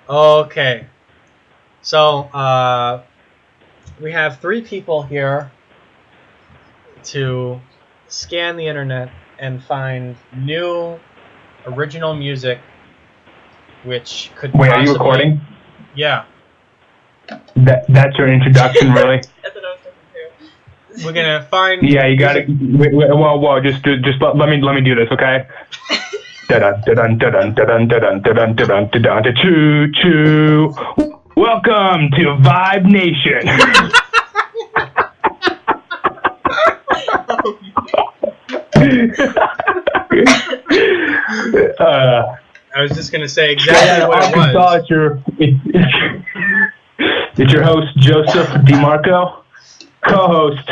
Okay. So, we have 3 people here to scan the internet and find new original music which could Wait, possibly... are you recording? Yeah. That's your introduction, really? That's what I was thinking too. We're gonna find... Yeah, you got it. Whoa, just let me do this, okay? Da-dun, da-dun, da-dun, da-dun, da-dun, da-dun, da-dun, da-dun, da choo choo. Welcome to Vibe Nation. I was just gonna say exactly what it was. It's your host Joseph DeMarco, co-host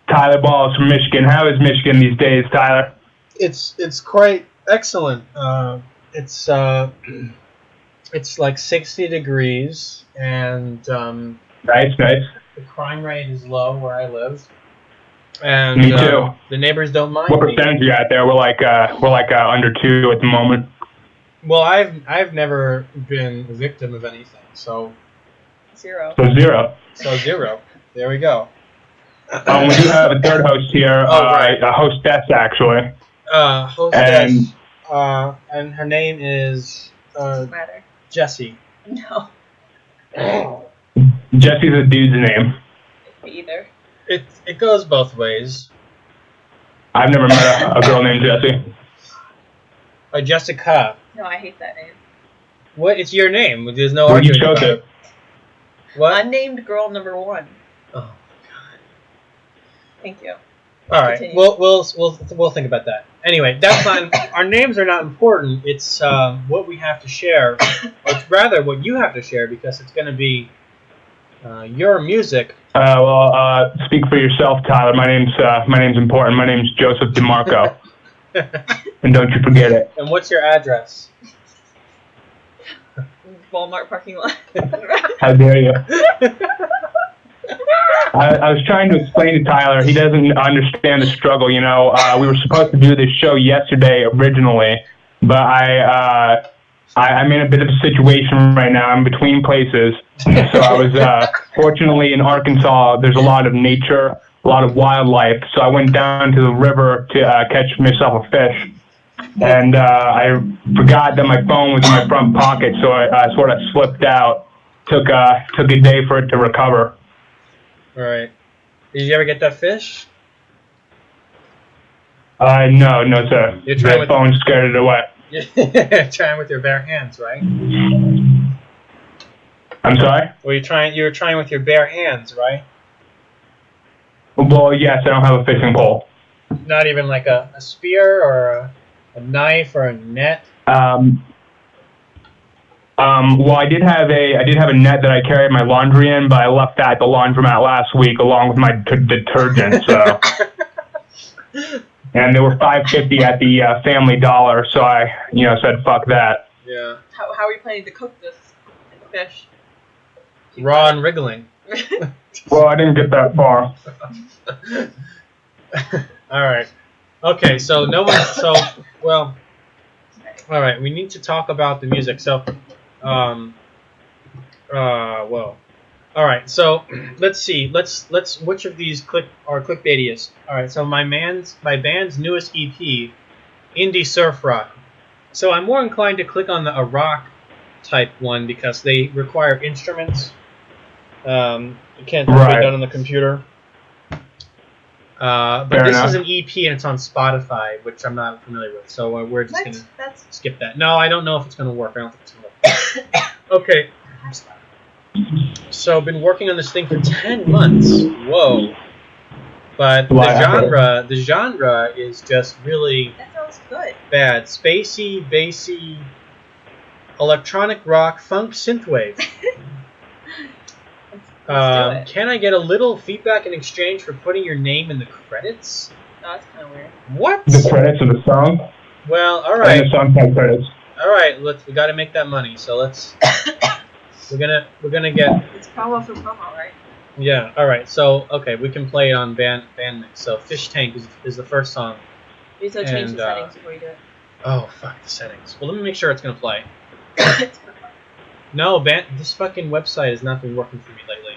Tyler Balls from Michigan. How is Michigan these days, Tyler? It's quite excellent. It's like 60 degrees, and Nice. the crime rate is low where I live. And Me too. The neighbors don't mind What me. percentage are you at there? We're like under 2 at the moment. Well, I've never been a victim of anything, so 0. So 0. 0. There we go. We do have a third host here, right. a hostess actually. Hostess, and her name is Doesn't matter. Jessie. No. Jesse's a dude's name. Either. It goes both ways. I've never met a girl named Jessie. Jessica. No, I hate that name. What? It's your name. There's no Well, you argument chose about it. What? Unnamed girl number 1. Oh. Thank you. All right. Continue. We'll think about that. Anyway, that's fine. Our names are not important. It's what we have to share, or rather, what you have to share, because it's going to be your music. Speak for yourself, Tyler. My name's important. My name's Joseph DeMarco, and don't you forget it. And what's your address? Walmart parking lot. How dare you? I was trying to explain to Tyler. He doesn't understand the struggle. You know, we were supposed to do this show yesterday originally, but I'm in a bit of a situation right now. I'm between places. So I was fortunately in Arkansas. There's a lot of nature, a lot of wildlife. So I went down to the river to catch myself a fish. And I forgot that my phone was in my front pocket, so I sort of slipped out. Took a day for it to recover. All right. Did you ever get that fish? No, sir. You're trying The phone scared it away. Trying with your bare hands, right? I'm sorry? Well, you were trying with your bare hands, right? Well, yes, I don't have a fishing pole. Not even like a spear or a knife or a net? Well, I did have a net that I carried my laundry in, but I left that at the laundromat last week along with my detergent. So, and they were $5.50 at the Family Dollar, so I said fuck that. Yeah. How are you planning to cook this fish? Raw and wriggling. Well, I didn't get that far. All right. Okay, so well. All right, we need to talk about the music. So, well. All right, so let's see. Let's which of these are clickbaitiest? All right, so my band's newest EP, indie surf rock. So I'm more inclined to click on a rock type one because they require instruments. It can't be done on the computer. But Fair this enough. is an EP and it's on Spotify, which I'm not familiar with. So we're just going to That's skip that. No, I don't know if it's going to work. I don't think it's going to work. Okay. So I've been working on this thing for 10 months. Whoa. But the genre is just really that sounds good. bad. Spacey, bassy, electronic rock, funk, synthwave. Let's do it. Can I get a little feedback in exchange for putting your name in the credits? No, that's kind of weird. What? The credits of the song? Well, all And right. the song type credits. All right, we got to make that money. So let's. we're gonna get. It's promo for promo, right? Yeah. All right. So okay, we can play it on band mix. So Fish Tank is the first song. You still change And, the settings before you do it. Oh fuck the settings. Well, let me make sure it's gonna play. No, this fucking website has not been working for me lately.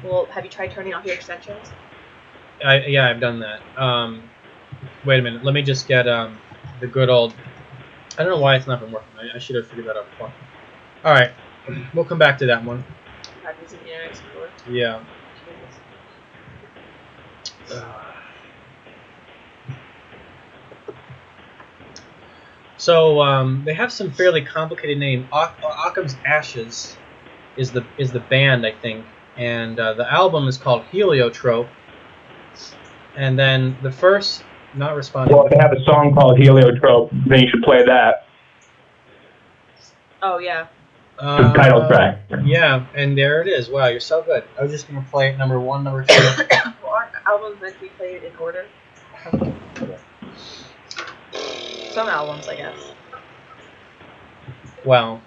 Well, have you tried turning off your extensions? Yeah, I've done that. Wait a minute. Let me just get the good old. I don't know why it's not been working. I should have figured that out before. All right, we'll come back to that one. Have you seen Internet Explorer? Yeah. So they have some fairly complicated name. Occam's Ashes is the band, I think, and the album is called Heliotrope. And then the first, not responding. Well, if they have a song called Heliotrope, then you should play that. Oh yeah. The title track. Yeah, and there it is. Wow, you're so good. I was just gonna play it number 1, number 2. Well, our albums meant to be played in order. Some albums, I guess. Wow.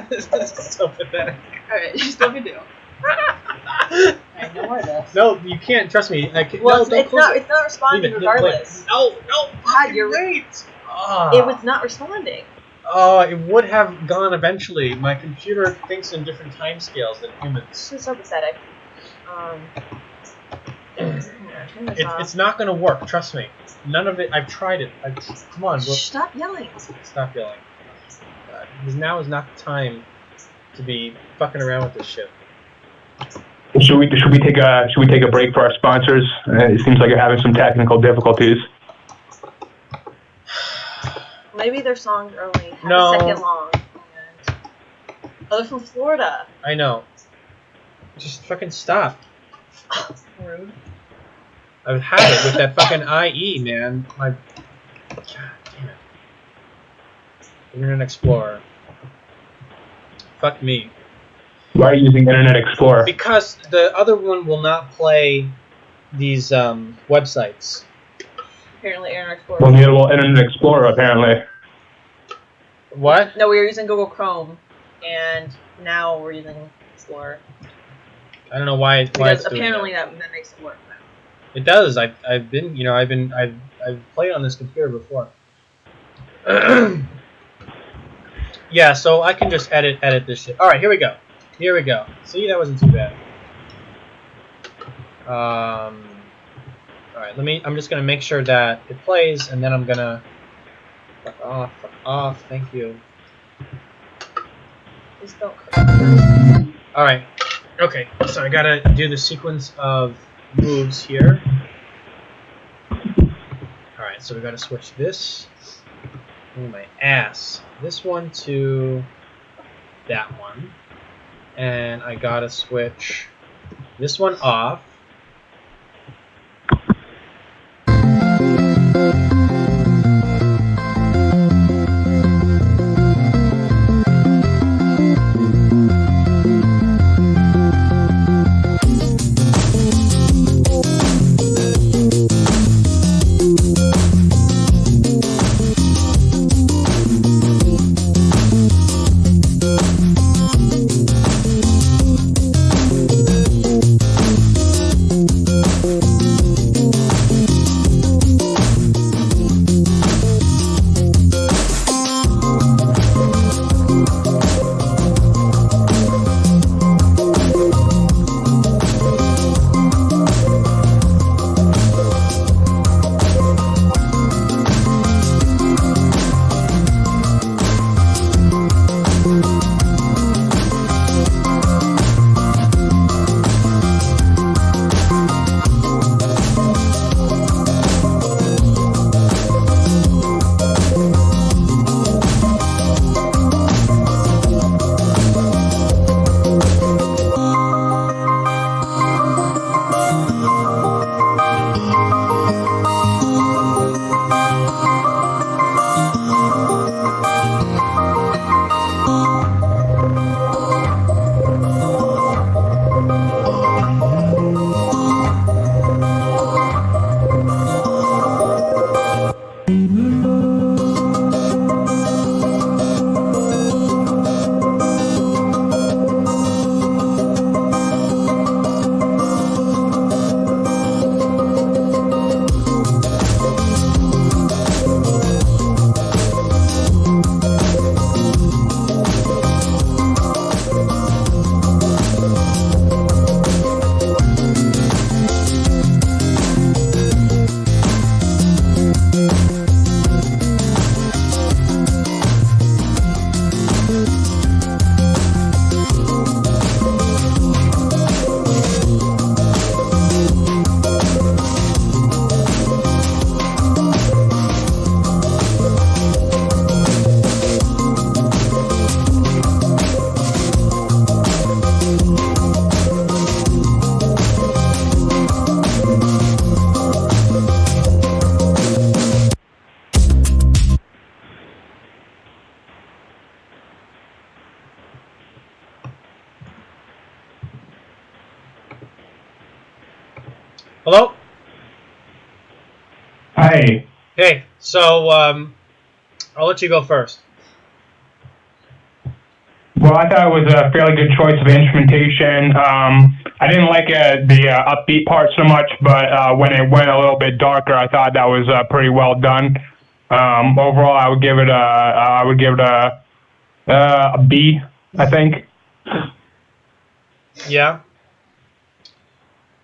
This is so pathetic. Alright, just what we do. Alright, no more of this. No, you can't. Trust me. Well, no, it's not responding regardless. No, God, you're wait. It was not responding. Oh, it would have gone eventually. My computer thinks in different time scales than humans. This is so pathetic. Turn this off. It's not going to work. Trust me. None of it. I've tried it. Come on. Stop yelling. Stop yelling. Because now is not the time to be fucking around with this shit. Should we take a break for our sponsors? It seems like you're having some technical difficulties. Maybe their songs are only half No. a second long. And... Oh, they're from Florida. I know. Just fucking stop. Rude. I've had it with that fucking IE, man. God damn it. Internet Explorer. Fuck me. Why are you using Internet Explorer? Because the other one will not play these websites. Apparently, Internet Explorer. Well, neither will Internet Explorer, apparently. What? No, we were using Google Chrome, and now we're using Explorer. I don't know why. Because it's doing apparently that. that makes it work. It does. I've played on this computer before. Yeah, so I can just edit this shit. All right, here we go. See, that wasn't too bad. All right, I'm just gonna make sure that it plays, and then I'm gonna. Fuck off. Thank you. Just don't. All right. Okay. So I gotta do the sequence of moves here. All right. So we gotta switch this. Oh my ass. This one to that one, and I gotta switch this one off. Hello? Hi. Hey, so I'll let you go first. Well, I thought it was a fairly good choice of instrumentation. I didn't like the upbeat part so much, but when it went a little bit darker, I thought that was pretty well done. Overall, I would give it a B, I think. Yeah.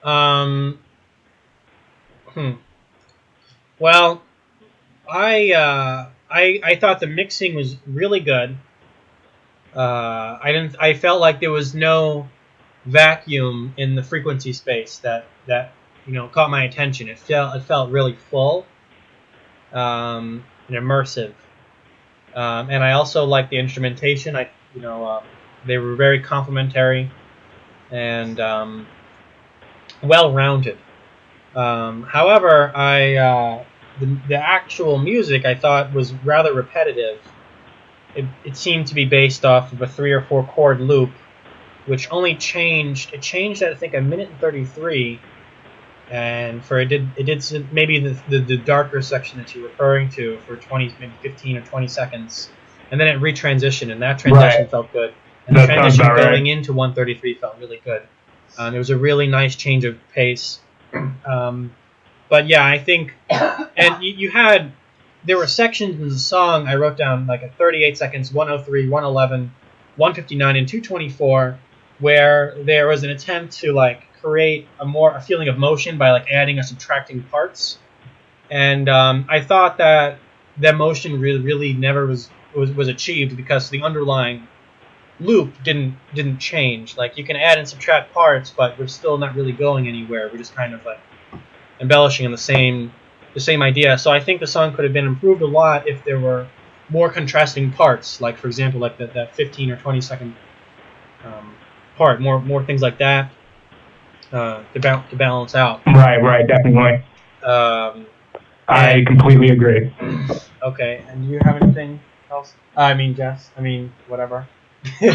Um. Well, I thought the mixing was really good. I felt like there was no vacuum in the frequency space that caught my attention. It felt really full, and immersive. And I also liked the instrumentation. They were very complimentary and well-rounded. However, the actual music I thought was rather repetitive. It seemed to be based off of a 3 or 4 chord loop, which only changed. It changed at I think a minute and 33, and maybe the darker section that you're referring to for 20, maybe 15 or 20 seconds, and then it retransitioned, and that transition Right. fand the That sounds transition about right. going into 133 felt really good. It was a really nice change of pace. But yeah, I think, and there were sections in the song I wrote down like at 38 seconds, 103, 111, 159, and 224, where there was an attempt to like create a feeling of motion by like adding or subtracting parts, and I thought that motion really never was achieved because the underlying loop didn't change. Like you can add and subtract parts, but we're still not really going anywhere. We're just kind of like embellishing on the same idea. So I think the song could have been improved a lot if there were more contrasting parts, like for example, like that 15 or 20 second part, more things like that to balance out. Right, definitely. I completely agree. Okay, and do you have anything else? I mean, Jess. I mean, whatever. I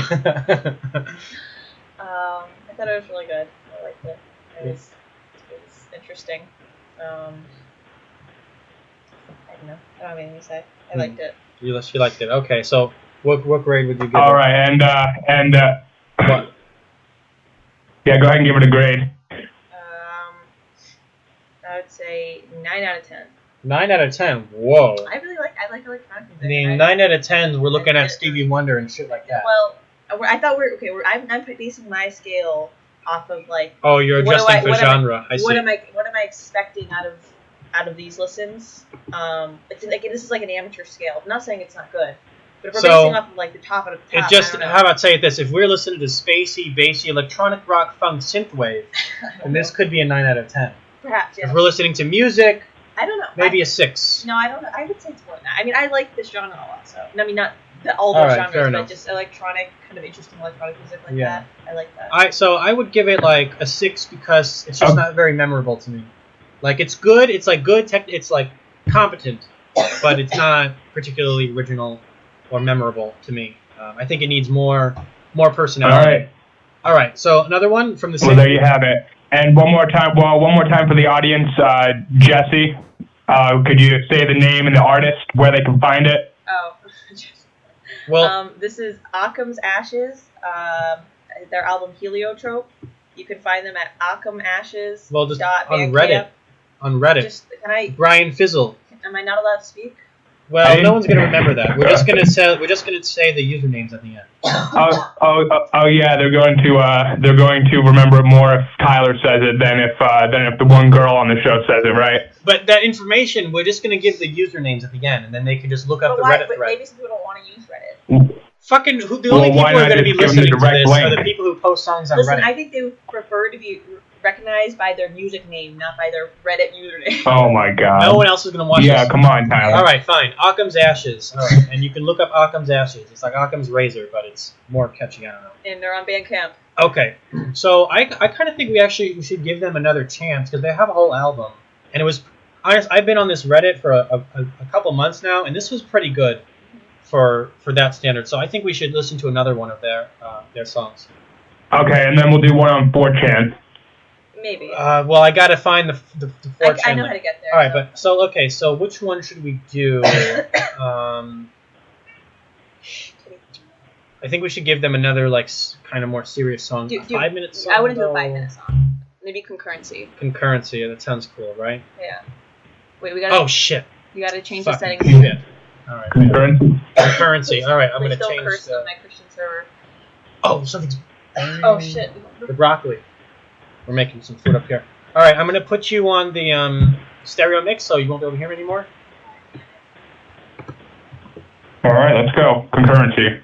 thought it was really good. I liked it. It was interesting. I don't know. I don't have anything to say. I liked it. You liked it. Okay, so what grade would you give it? All right, and What? Yeah, go ahead and give it a grade. I would say 9 out of 10. 9 out of 10. Whoa. I like electronic music. I mean, 9 out of 10. We're looking at Stevie Wonder and shit like that. Well, I thought I'm basing my scale off of like. Oh, you're adjusting for genre. I see. What am I expecting out of these listens? It's like this is like an amateur scale. I'm not saying it's not good, but if we're basing off of like the top of the top. How about say it this? If we're listening to spacey, bassy, electronic rock, funk, synthwave, then this could be a 9 out of 10. Perhaps. Yeah. If we're listening to music, I don't know. Maybe a 6. No, I don't know. I would say it's more than that. I mean, I like this genre a lot. So I mean, not all those genres, but just electronic, kind of interesting electronic music like that. I like that. So I would give it like a 6 because it's just not very memorable to me. Like it's good. It's like good. It's like competent, but it's not particularly original or memorable to me. I think it needs more personality. All right. So another one from the same. Well, there you have it. And one more time for the audience, Jesse, could you say the name and the artist, where they can find it? Oh, well, this is Occam's Ashes, their album Heliotrope. You can find them at OccamAshes. Well, just on Reddit. On Reddit. Brian Fizzle. Am I not allowed to speak? Well, no one's gonna remember that. We're just gonna say the usernames at the end. Oh yeah, they're going to remember it more if Tyler says it than if the one girl on the show says it, right? But that information, we're just gonna give the usernames at the end, and then they can just look up the Reddit thread. But maybe some people don't want to use Reddit. The only people who are gonna be listening to this are the people who post songs on Reddit. I think they would prefer to be recognized by their music name, not by their Reddit username. Oh my god. No one else is going to watch this. Yeah, come on, Tyler. Alright, fine. Occam's Ashes. All right. And you can look up Occam's Ashes. It's like Occam's Razor, but it's more catchy, I don't know. And they're on Bandcamp. Okay. So I kind of think we should give them another chance, because they have a whole album. And it was, honest, I've been on this Reddit for a couple months now, and this was pretty good for that standard. So I think we should listen to another one of their songs. Okay, and then we'll do one on 4chan. Maybe. Well, I gotta find the fourth I channel. know how to get there. All right, but so okay, so which one should we do? I think we should give them another like kind of more serious song. 5-minute song. I wouldn't do a 5-minute song. Maybe concurrency. Concurrency. Yeah, that sounds cool, right? Yeah. Wait, we gotta. Oh shit. You gotta change Fucking the settings. shit. All right. Concurrency. Concurrency. All right, I'm gonna still change. curse on my Christian server. Oh, something's. Oh shit. The broccoli. We're making some food up here. All right, I'm gonna put you on the stereo mix, so you won't be able to hear me anymore. All right, let's go. Concurrency.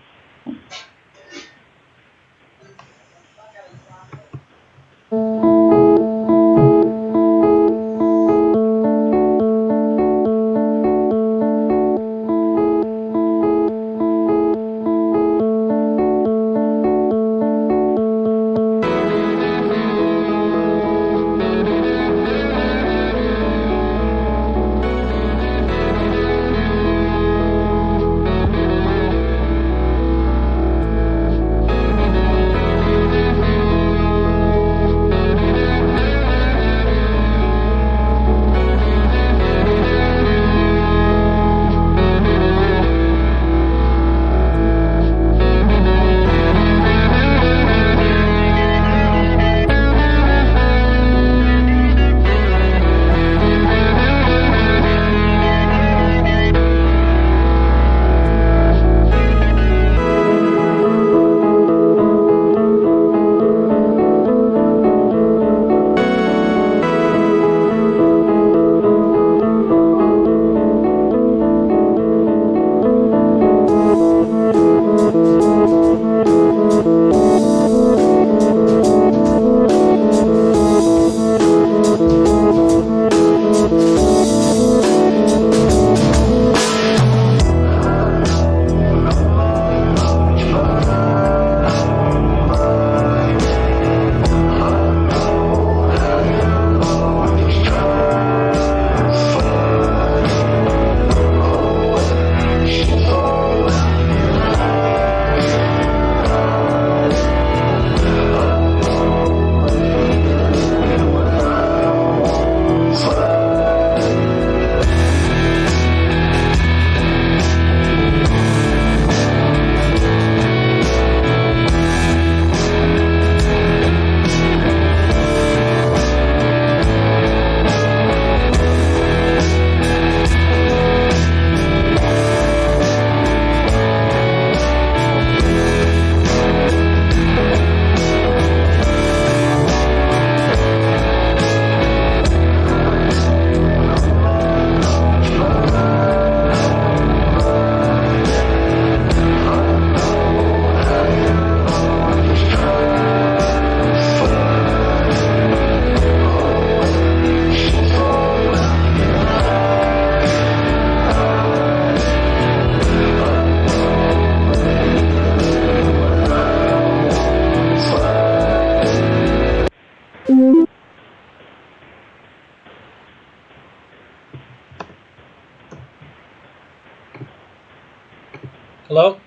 Hello?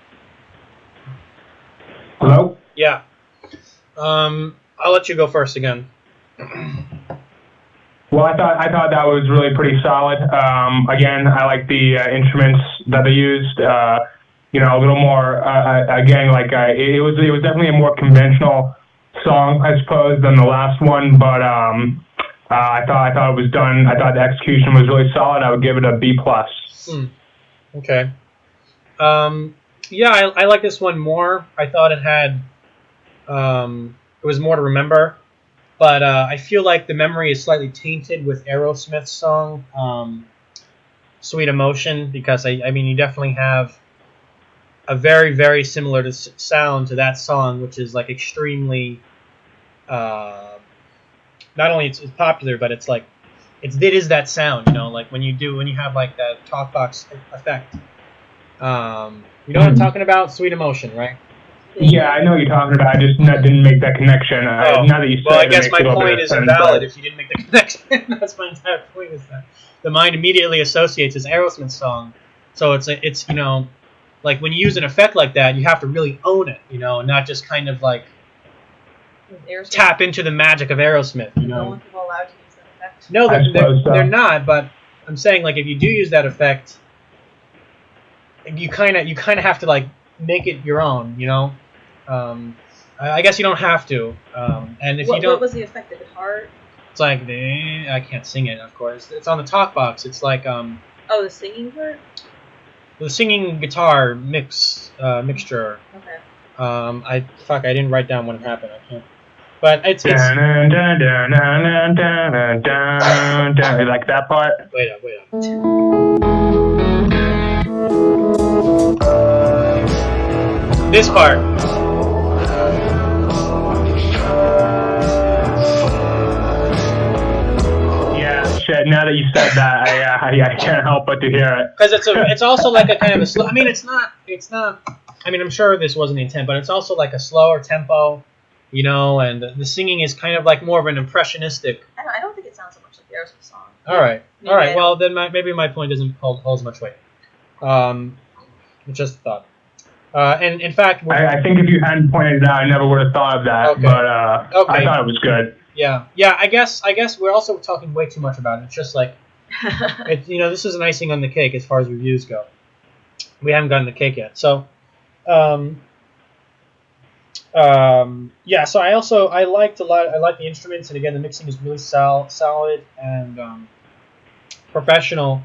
Hello? Yeah. I'll let you go first again. Well, I thought that was really pretty solid. Again, I like the instruments that they used. You know, a little more. Again, like it was definitely a more conventional song, I suppose, than the last one. But I thought it was done. I thought the execution was really solid. I would give it a B+. Okay. Yeah, I like this one more. I thought it had. It was more to remember. But I feel like the memory is slightly tainted with Aerosmith's song, Sweet Emotion, because, I mean, you definitely have a very, very similar sound to that song, which is, like, extremely, not only it's popular, but it's, like, it is that sound, you know, like, when you have, like, that talk box effect. You know what I'm talking about? Sweet Emotion, right? Yeah, I know what you're talking about. I just didn't make that connection. Now that you said well, I it, guess it my makes a little point bit of is sense, invalid but- if you didn't make the connection. That's my entire point. Is that the mind immediately associates this Aerosmith song, so it's you know, like when you use an effect like that, you have to really own it, you know, not just kind of like, Aerosmith. tap into the magic of Aerosmith. You know. No one's allowed to use that effect. No, I suppose so. they're not. But I'm saying like if you do use that effect, you kind of have to like make it your own. You know. I guess you don't have to. And if you don't, what was the effect? The guitar? it's like I can't sing it. Of course, it's on the talk box. It's like Oh, the singing part. the singing guitar mixture. Okay. I didn't write down when it happened. I can't. But it's You like that part? wait up. This part. Yeah, shit. Now that you said that, I can't help but to hear it. Because it's also like a kind of a slow. I mean, it's not. I mean, I'm sure this wasn't the intent, but it's also like a slower tempo, you know. And the singing is kind of like more of an impressionistic. I don't think it sounds so much like the Aerosmith song. All right. Yeah. Well, then maybe my point doesn't hold as much weight. Just a thought. And in fact, I think if you hadn't pointed it out, I never would have thought of that. Okay. But Okay. I thought it was good. Yeah. I guess we're also talking way too much about it. It's just like this is an icing on the cake as far as reviews go. We haven't gotten the cake yet, so. Yeah. So I liked a lot. I like the instruments, and again, the mixing is really solid and professional.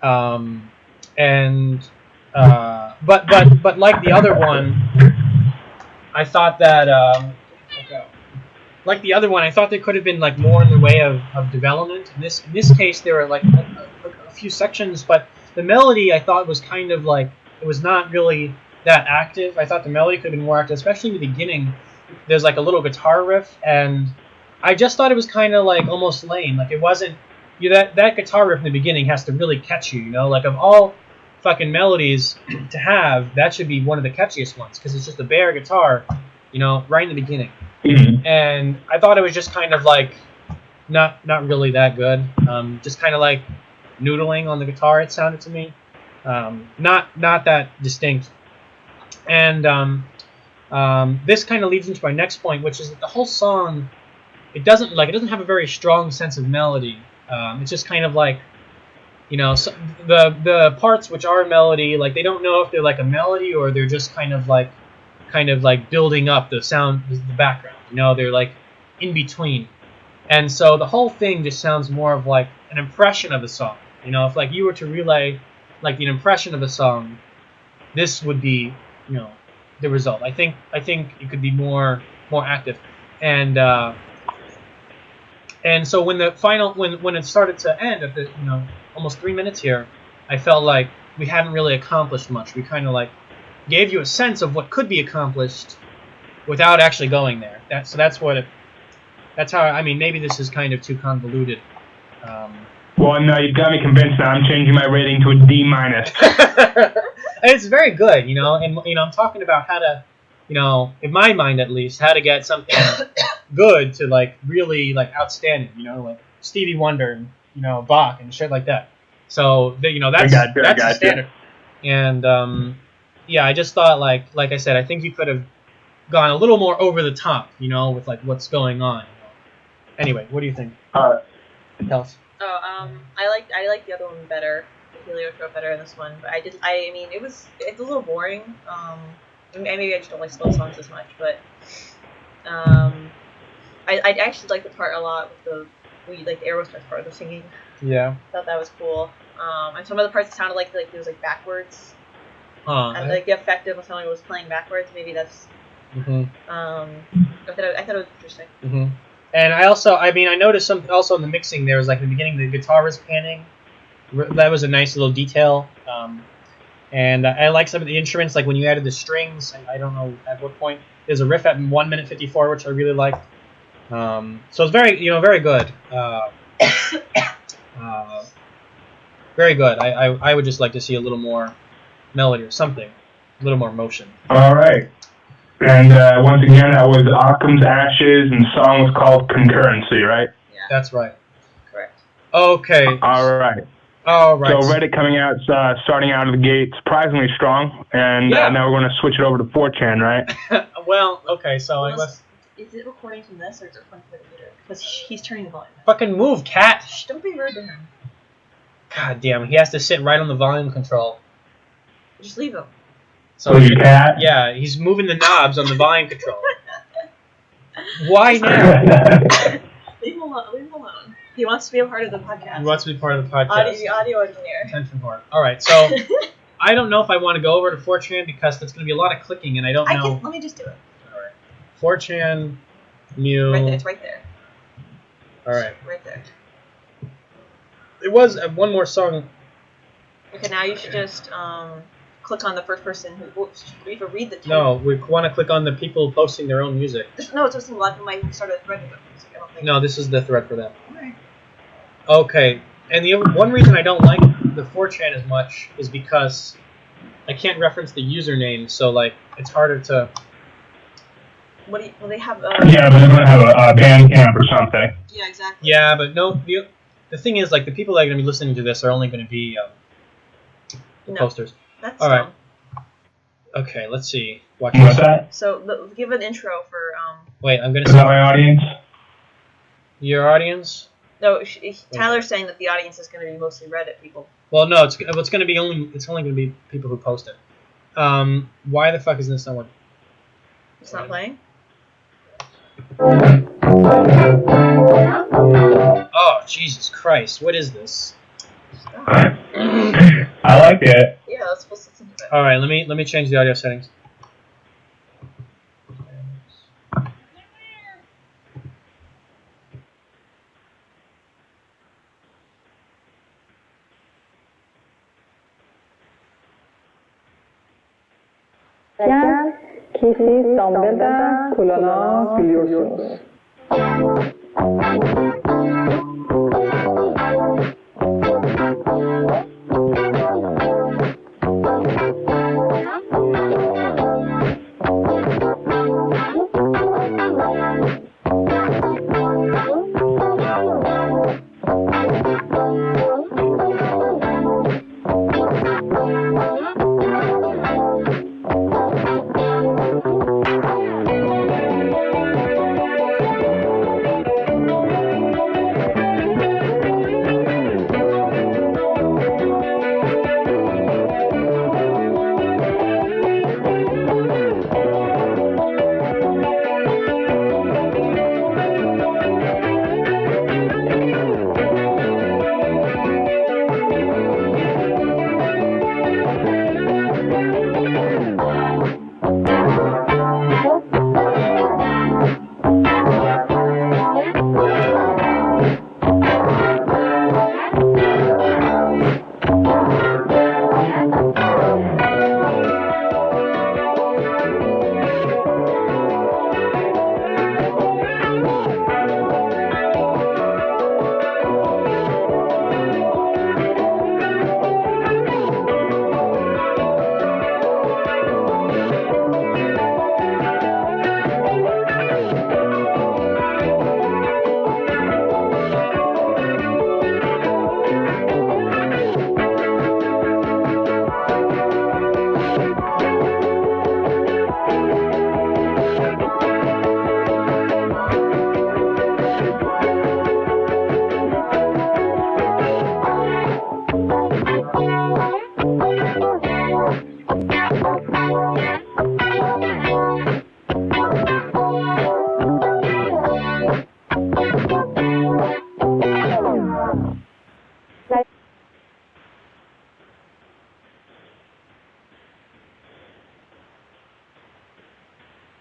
But like the other one, I thought that like the other one, I thought there could have been like more in the way of development. In this case, there were like a few sections, but the melody I thought was kind of like it was not really that active. I thought the melody could have been more active, especially in the beginning. There's like a little guitar riff, and I just thought it was kind of like almost lame. Like it wasn't. That guitar riff in the beginning has to really catch you. You know, like of all fucking melodies to have, that should be one of the catchiest ones because it's just a bare guitar, you know, right in the beginning. Mm-hmm. And I thought it was just kind of like not really that good. Just kind of like noodling on the guitar. It sounded to me, not that distinct. And this kind of leads into my next point, which is that the whole song, it doesn't have a very strong sense of melody. It's just kind of like, you know, so the parts which are melody, like they don't know if they're like a melody or they're just kind of like building up the sound, the background. You know, they're like in between, and so the whole thing just sounds more of like an impression of the song. You know, if like you were to relay like an impression of a song, this would be, you know, the result. I think it could be more active, and so when the final when it started to end at the, you know, almost 3 minutes here, I felt like we hadn't really accomplished much. We kind of like gave you a sense of what could be accomplished without actually going there. That's how, I mean, maybe this is kind of too convoluted. Well, no, you've got me convinced now. I'm changing my rating to a D-. It's very good, you know, and you know, I'm talking about how to, you know, in my mind at least, how to get something good to like really like outstanding, you know, like Stevie Wonder and, you know, Bach and shit like that. So you know, that's the standard. And yeah, I just thought like I said, I think you could have gone a little more over the top, you know, with like what's going on. You know? Anyway, what do you think? Tell us. Oh, I like the other one better, the Heliotrope better than this one. But I mean, it's a little boring. Maybe I just don't like slow songs as much, but I actually like the part a lot with the Aerosmith part of the singing. Yeah. I thought that was cool. And some of the parts sounded like it was like backwards. And like the effect of someone was playing backwards. Maybe that's. Mm-hmm. I thought it was interesting. Mm-hmm. And I noticed some also in the mixing there was like in the beginning the guitar was panning. That was a nice little detail. And I like some of the instruments, like when you added the strings. I don't know at what point. There's a riff at 1 minute 54, which I really liked. So it's very good. Very good. I would just like to see a little more melody or something, a little more motion. All right. And once again, that was Occam's Ashes, and the song was called Concurrency, right? Yeah. That's right. Correct. Okay. All right. All right. So Reddit coming out, starting out of the gate, surprisingly strong, and now we're going to switch it over to 4chan, right? Well, okay. So I guess Is it recording from this or is it recording from the computer? Because he's turning the volume. Fucking move, cat! Shh, don't be rude to him. God damn, he has to sit right on the volume control. Just leave him. So your cat? Yeah, he's moving the knobs on the volume control. Why now? Leave him alone. Leave him alone. He wants to be a part of the podcast. He wants to be part of the podcast. The audio engineer. Attention whore. Alright, so I don't know if I want to go over to 4chan because that's going to be a lot of clicking and I don't know. Let me just do it. Alright. 4chan, new. Right there. It's right there. Alright. Right there. It was one more song. Okay, now you should just click on the first person who. Oops, we have to read the title. No, we want to click on the people posting their own music. No, it's posting live. We might start a thread with them. I don't think. No, this is the thread for them. Alright. Okay, and the one reason I don't like the 4chan as much is because I can't reference the username, so like it's harder to. What do you? Well, they have. Yeah, but they're gonna have a Bandcamp or something. Yeah, exactly. Yeah, but no, the thing is, like the people that are going to be listening to this are only going to be the posters. That's all right. dumb. Okay, let's see. Watch What's this. that? So give an intro for Wait, I'm going to Is that say my audience? your audience. No, Tyler's saying that the audience is going to be mostly Reddit people. Well, no, it's going to be it's only going to be people who post it. Why the fuck isn't this someone? It's not playing? Oh, Jesus Christ! What is this? I like it. Yeah, let's listen to it. All right, let me change the audio settings. Kisi İstanbul'da kullanabiliyorsunuz.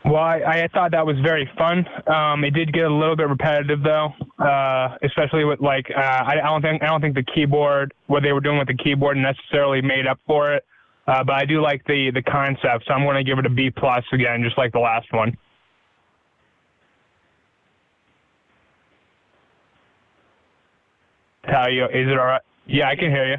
Well, I thought that was very fun. It did get a little bit repetitive though, especially with like I don't think the keyboard, what they were doing with the keyboard, necessarily made up for it. But I do like the concept, so I'm going to give it a B+ again, just like the last one. How you? Is it all right? Yeah, I can hear you.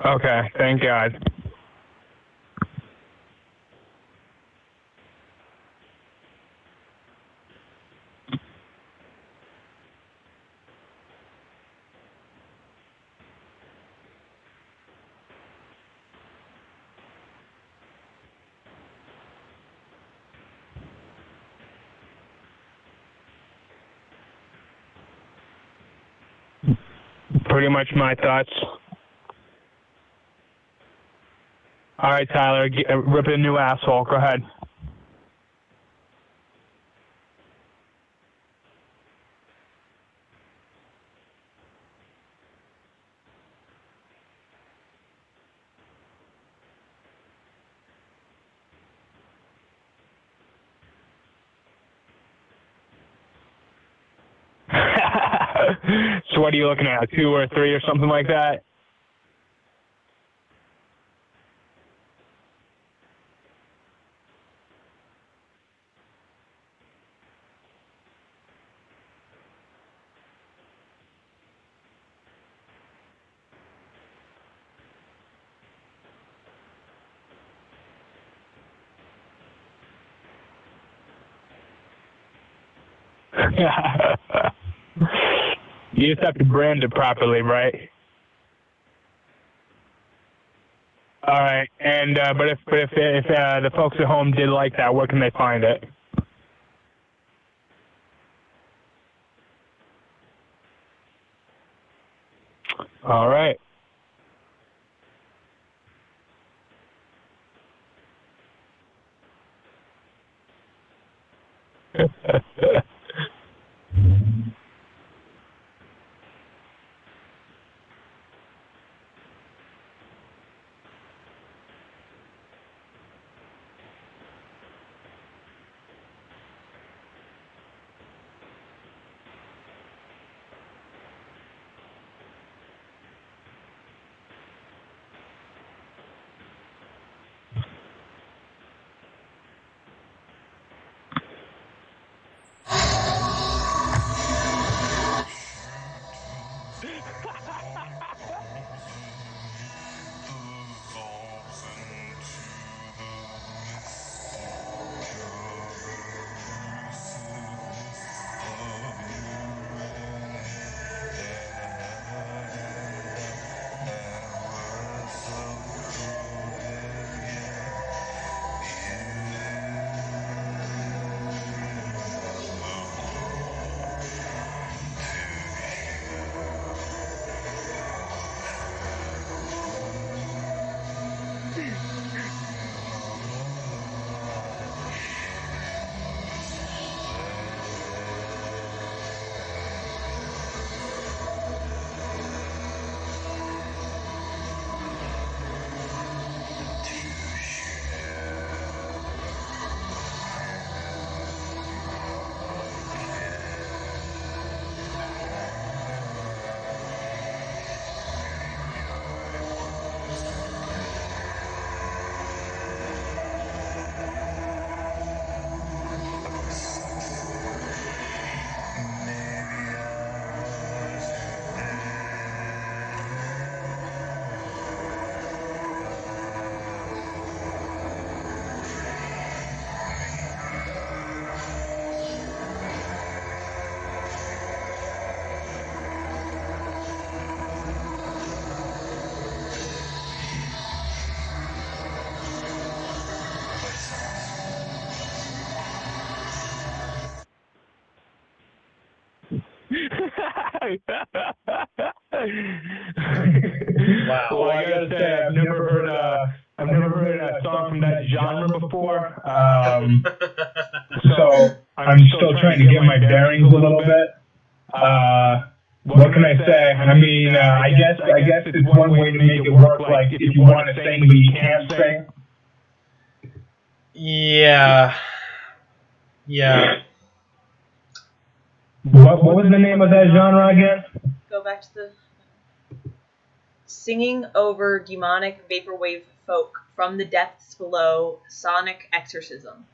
Okay, thank God. Pretty much my thoughts. All right, Tyler, rip a new asshole. Go ahead. So what are you looking at, 2 or 3 or something like that? You just have to brand it properly, right? All right, and but if the folks at home did like that, where can they find it? All right. Wow. Well, I gotta say, I've never heard a song from that genre before. So I'm still trying to get my bearings a little bit. What can I say? I mean, I guess it's one way to make it work. Like, if you want to sing but you can't sing. Yeah. Yeah. What was the name of that genre again? Go back to the singing over demonic vaporwave folk from the depths below, sonic exorcism.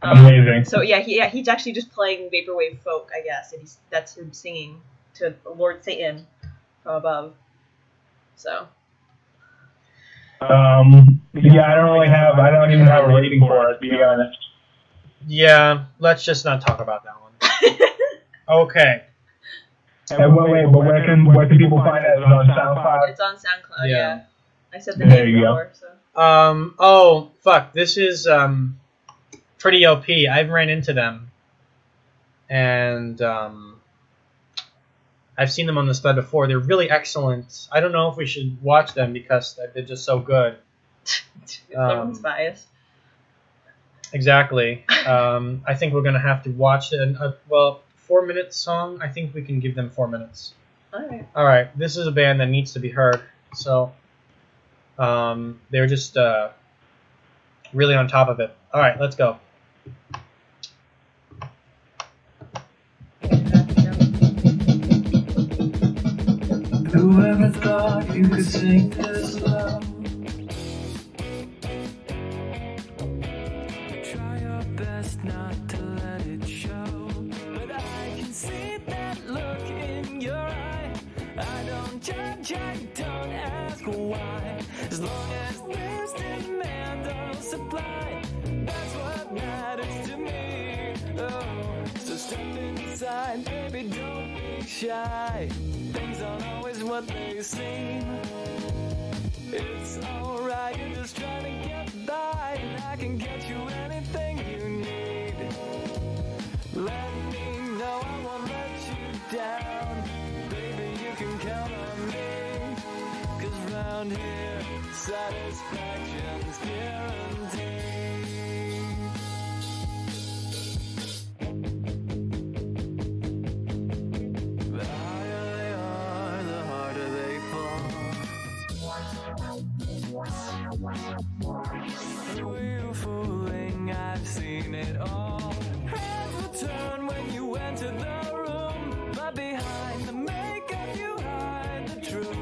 Amazing. So he's actually just playing vaporwave folk, I guess, and that's him singing to Lord Satan from above. So. Yeah, I don't even have a rating for it, to be honest. Yeah, let's just not talk about that one. Okay. And but where can people find it? Is it on SoundCloud? It's on SoundCloud, Yeah. yeah. I said the There name you go. before, so. Oh, fuck. This is, pretty OP. I've ran into them. And, I've seen them on the stud before. They're really excellent. I don't know if we should watch them because they're just so good. Someone's biased. Exactly. I think we're going to have to watch it. 4-minute song. I think we can give them 4 minutes. All right. This is a band that needs to be heard. So they're just really on top of it. All right, let's go. Whoever thought you could sing this low? Try your best not to let it show, but I can see that look in your eye. I don't judge, I don't ask why. As long as there's demand or supply, that's what matters to me. Oh, so step inside, baby, don't be shy. Things aren't always what they seem. It's alright, you're just trying to get by, and I can get you anything you need. Let me know I won't let you down. Baby, you can count on me. 'Cause round here, satisfaction's guaranteed. The higher they are, the harder they fall. Who are you fooling? I've seen it all. Heads will turn when you enter the room, but behind the makeup you hide the truth.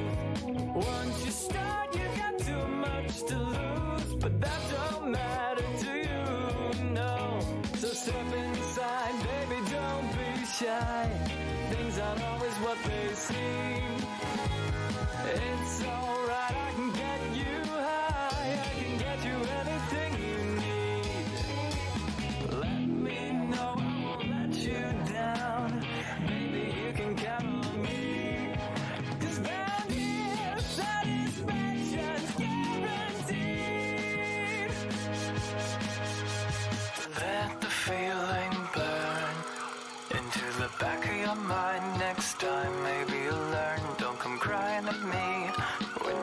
Once you start, you got too much to lose, but that don't matter to you, no. So step inside, baby, don't be shy. Things aren't always what they seem. It's alright, I can get you high. I can get you anything you need. Let me know I won't let you down. Baby, you can count on me. 'Cause round here, satisfaction's guaranteed. Let the feeling burn into the back of your mind. Next time maybe you'll learn. Don't come crying at me when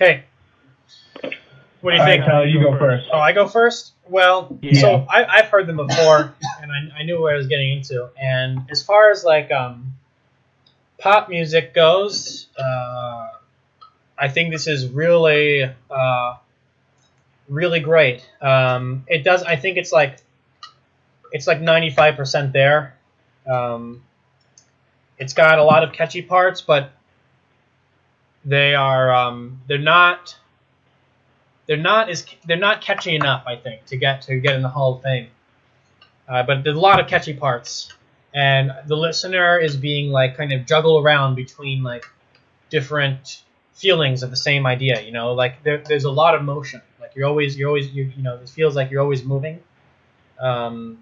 Okay. What do you All right, think? Tyler, you go first. Oh, I go first? Well, Yeah. so I've heard them before, and I knew what I was getting into. And as far as like pop music goes, I think this is really really great. It does. I think it's like 95% there. It's got a lot of catchy parts, but they're not catchy enough, I think, to get in the Hall of Fame. But there's a lot of catchy parts, and the listener is being like kind of juggled around between like different feelings of the same idea. You know, like there's a lot of motion. Like you're always it feels like you're always moving. And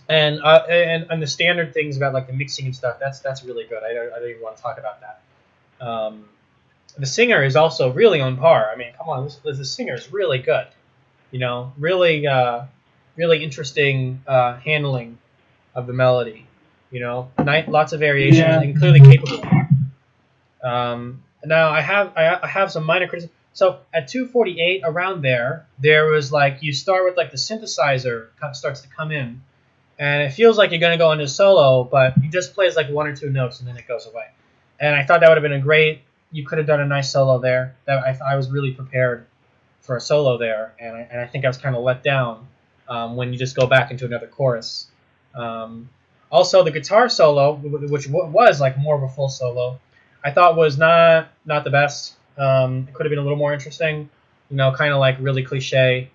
the standard things about like the mixing and stuff, that's really good. I don't even want to talk about that. The singer is also really on par. I mean, come on, the singer is really good. You know, really interesting handling of the melody. You know, lots of variations and clearly capable. Now I have some minor criticism. So at 2:48, around there was like you start with like the synthesizer starts to come in, and it feels like you're gonna go into solo, but he just plays like one or two notes and then it goes away. And I thought that would have been a great. You could have done a nice solo there. That I was really prepared for a solo there, and I think I was kind of let down when you just go back into another chorus. Also, the guitar solo, which was like more of a full solo, I thought was not the best. It could have been a little more interesting, you know, kind of like really cliche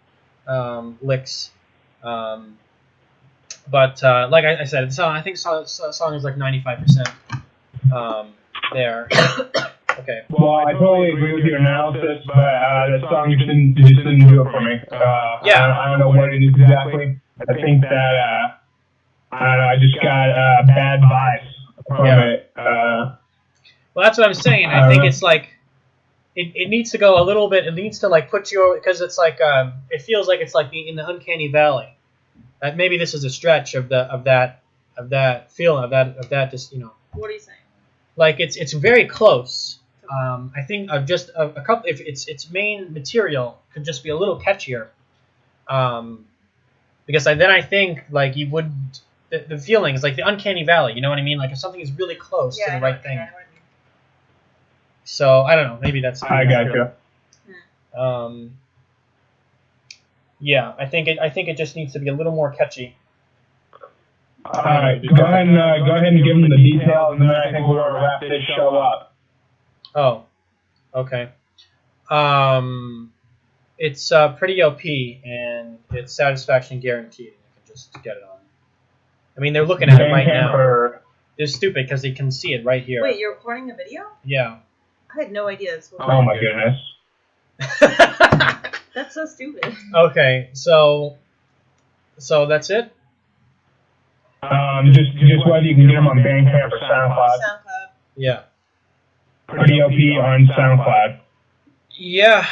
licks. But like I said, the song, I think the song is like 95% there. Okay. Well, I totally agree with your analysis, but the song just didn't do it for me. I don't know what it is exactly. I think that I don't know. I just got bad vibes from it. Well, that's what I'm saying. I think it's like it needs to go a little bit. It needs to like put you, because it's like it feels like it's like in the uncanny valley. Maybe this is a stretch of that feeling of that just, you know. What are you saying? Like it's very close. I think of just a couple. If its main material could just be a little catchier, because I think like you would the feeling is like the uncanny valley. You know what I mean? Like if something is really close to the right thing. So I don't know. Maybe that's. I gotcha. Yeah, I think it just needs to be a little more catchy. All right, go ahead and give them the details, and then I think we'll wrap this show up. Oh, okay. It's pretty OP, and it's satisfaction guaranteed. You can just get it on. I mean, they're looking at it right now. They're stupid because they can see it right here. Wait, you're recording the video? Yeah. I had no idea this was. Oh my goodness. That's so stupid. Okay, so that's it. Just whether you can get them on Bandcamp or SoundCloud. SoundCloud. Yeah. Pretty OP on SoundCloud. Yeah.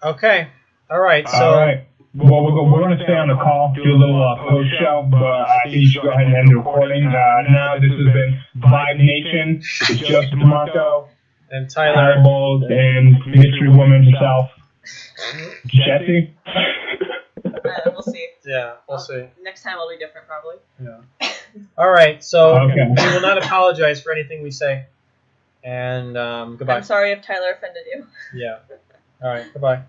Okay. All right. So. All right. Well, we're going to stay on the call, do a little post show, but I think you should go ahead and end the recording. Now this has been Vibe Nation. It's Joseph DeMarco, and Tyler Bowles, and Mystery Woman herself, Jesse. We'll see. Yeah, we'll see. Next time will be different, probably. Yeah. All right. So Okay. we will not apologize for anything we say. And goodbye. I'm sorry if Tyler offended you. Yeah. All right. Goodbye.